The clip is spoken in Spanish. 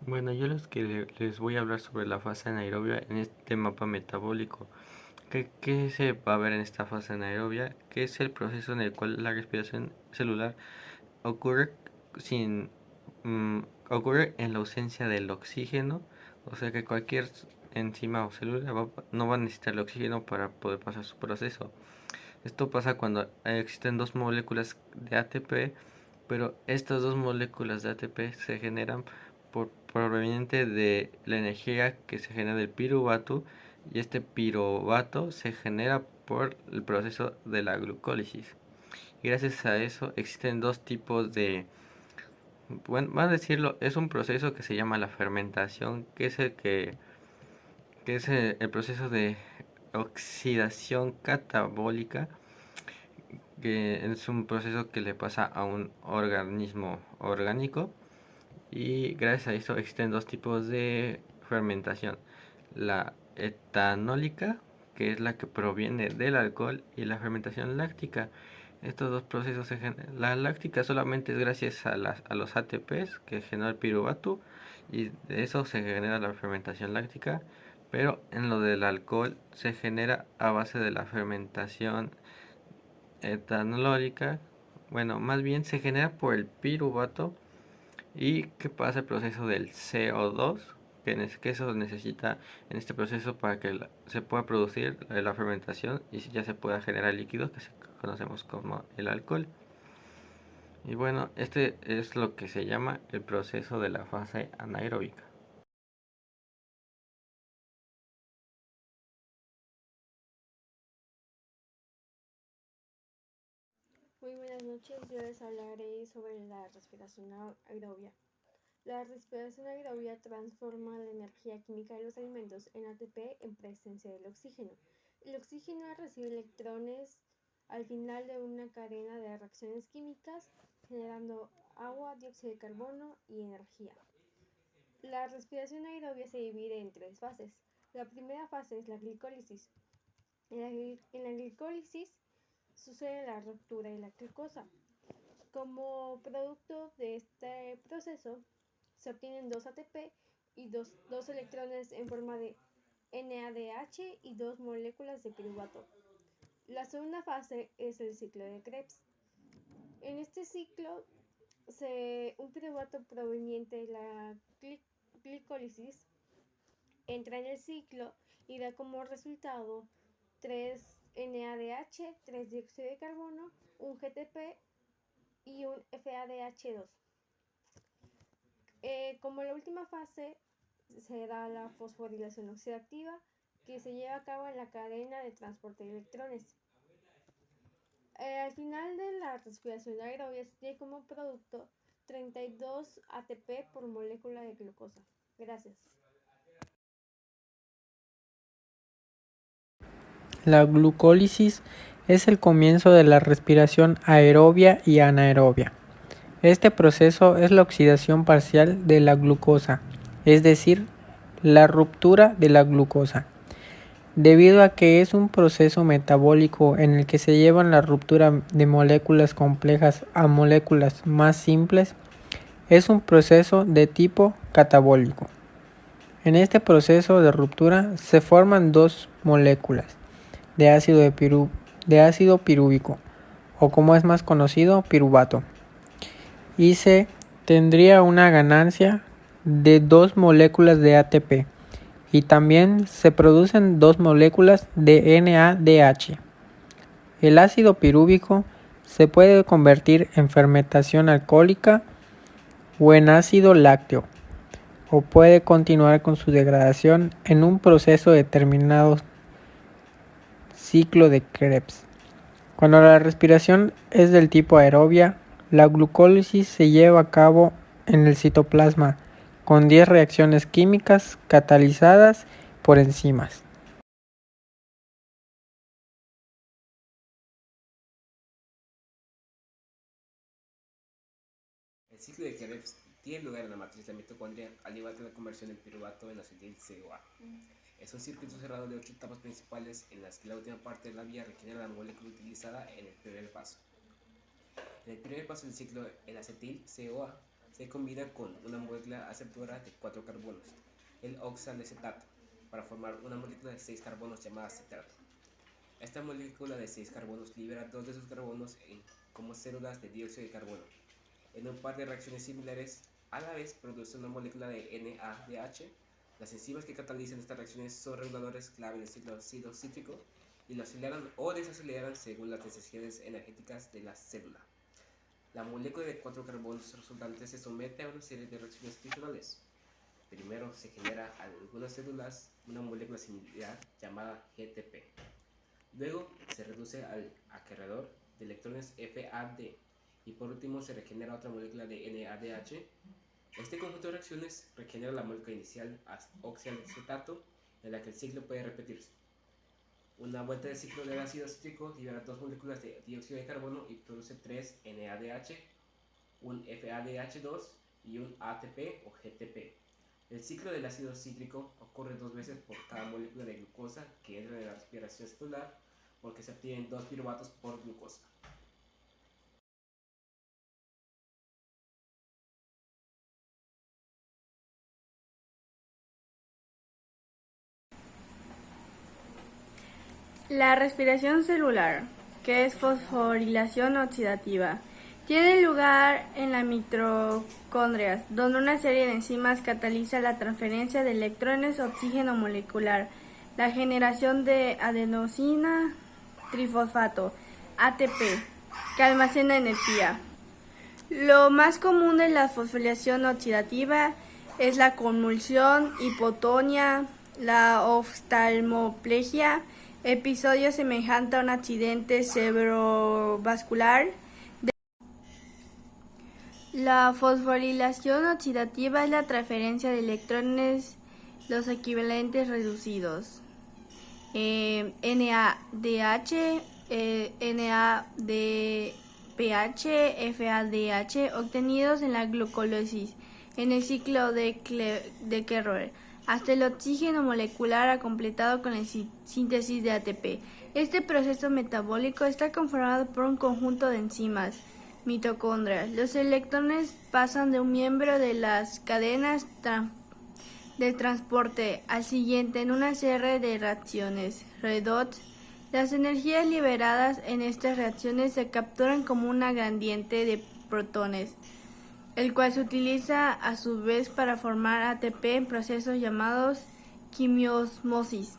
Bueno, yo les voy a hablar sobre la fase anaerobia en este mapa metabólico. ¿Qué se va a ver en esta fase anaerobia? Que es el proceso en el cual la respiración celular ocurre sin ocurre en la ausencia del oxígeno, o sea que cualquier enzima o célula no va a necesitar el oxígeno para poder pasar su proceso. Esto pasa cuando existen dos moléculas de ATP, pero estas dos moléculas de ATP se generan proveniente de la energía que se genera del piruvato, y este piruvato se genera por el proceso de la glucólisis. Y gracias a eso existen dos tipos de, bueno, más decirlo, es un proceso que se llama la fermentación, que es el proceso de oxidación catabólica, que es un proceso que le pasa a un organismo orgánico. Y gracias a eso existen dos tipos de fermentación: la etanólica, que es la que proviene del alcohol, y la fermentación láctica. Estos dos procesos la láctica solamente es gracias a los ATPs que genera el piruvato, y de eso se genera la fermentación láctica. Pero en lo del alcohol se genera a base de la fermentación etanológica. Bueno, más bien se genera por el piruvato. ¿Y qué pasa el proceso del CO2? Que eso necesita en este proceso para que se pueda producir la fermentación y ya se pueda generar líquidos que conocemos como el alcohol. Y bueno, este es lo que se llama el proceso de la fase anaeróbica. Muy buenas noches, yo les hablaré sobre la respiración aerobia. La respiración aerobia transforma la energía química de los alimentos en ATP en presencia del oxígeno. El oxígeno recibe electrones al final de una cadena de reacciones químicas, generando agua, dióxido de carbono y energía. La respiración aerobia se divide en tres fases. La primera fase es la glicólisis. En la glicólisis sucede la ruptura de la glucosa. Como producto de este proceso, se obtienen dos ATP y dos electrones en forma de NADH y dos moléculas de piruvato. La segunda fase es el ciclo de Krebs. En este ciclo, un piruvato proveniente de la glicólisis entra en el ciclo y da como resultado 3 NADH, 3 dióxido de carbono, un GTP y un FADH2. Como la última fase se da la fosforilación oxidativa, que se lleva a cabo en la cadena de transporte de electrones. Al final de la respiración aerobia se tiene como producto 32 ATP por molécula de glucosa. Gracias. La glucólisis es el comienzo de la respiración aerobia y anaerobia. Este proceso es la oxidación parcial de la glucosa, es decir, la ruptura de la glucosa. Debido a que es un proceso metabólico en el que se llevan la ruptura de moléculas complejas a moléculas más simples, es un proceso de tipo catabólico. En este proceso de ruptura se forman dos moléculas de ácido pirúvico, o como es más conocido, piruvato, y se tendría una ganancia de dos moléculas de ATP, y también se producen dos moléculas de NADH. El ácido pirúvico se puede convertir en fermentación alcohólica o en ácido lácteo, o puede continuar con su degradación en un proceso determinado ciclo de Krebs. Cuando la respiración es del tipo aerobia, la glucólisis se lleva a cabo en el citoplasma con 10 reacciones químicas catalizadas por enzimas. El ciclo de Krebs tiene lugar en la matriz de la mitocondria, al igual que la conversión del piruvato en acetil-CoA. Es un circuito cerrado de 8 etapas principales en las que la última parte de la vía requiere la molécula utilizada en el primer paso. En el primer paso del ciclo, el acetil-CoA se combina con una molécula aceptora de 4 carbonos, el oxalacetato, para formar una molécula de 6 carbonos llamada citrato. Esta molécula de 6 carbonos libera 2 de sus carbonos como células de dióxido de carbono. En un par de reacciones similares, a la vez produce una molécula de NADH. Las enzimas que catalizan estas reacciones son reguladores clave del ciclo ácido cítrico y lo aceleran o desaceleran según las necesidades energéticas de la célula. La molécula de 4 carbonos resultante se somete a una serie de reacciones adicionales. Primero se genera en algunas células una molécula similar llamada GTP. Luego se reduce al acarreador de electrones FAD y por último se regenera otra molécula de NADH. Este conjunto de reacciones regenera la molécula inicial oxalacetato, en la que el ciclo puede repetirse. Una vuelta del ciclo del ácido cítrico libera 2 moléculas de dióxido de carbono y produce 3 NADH, un FADH2 y un ATP o GTP. El ciclo del ácido cítrico ocurre 2 veces por cada molécula de glucosa que entra en la respiración celular, porque se obtienen 2 piruvatos por glucosa. La respiración celular, que es fosforilación oxidativa, tiene lugar en las mitocondrias, donde una serie de enzimas cataliza la transferencia de electrones o oxígeno molecular, la generación de adenosina trifosfato, ATP, que almacena energía. Lo más común de la fosforilación oxidativa es la convulsión, hipotonía, la oftalmoplegia, episodio semejante a un accidente cerebrovascular. La fosforilación oxidativa es la transferencia de electrones, los equivalentes reducidos, NADH, NADPH, FADH, obtenidos en la glucólisis, en el ciclo de Krebs, hasta el oxígeno molecular completado con la síntesis de ATP. Este proceso metabólico está conformado por un conjunto de enzimas, mitocondrias. Los electrones pasan de un miembro de las cadenas de transporte al siguiente en una serie de reacciones redox. Las energías liberadas en estas reacciones se capturan como una gradiente de protones, el cual se utiliza a su vez para formar ATP en procesos llamados quimiosmosis.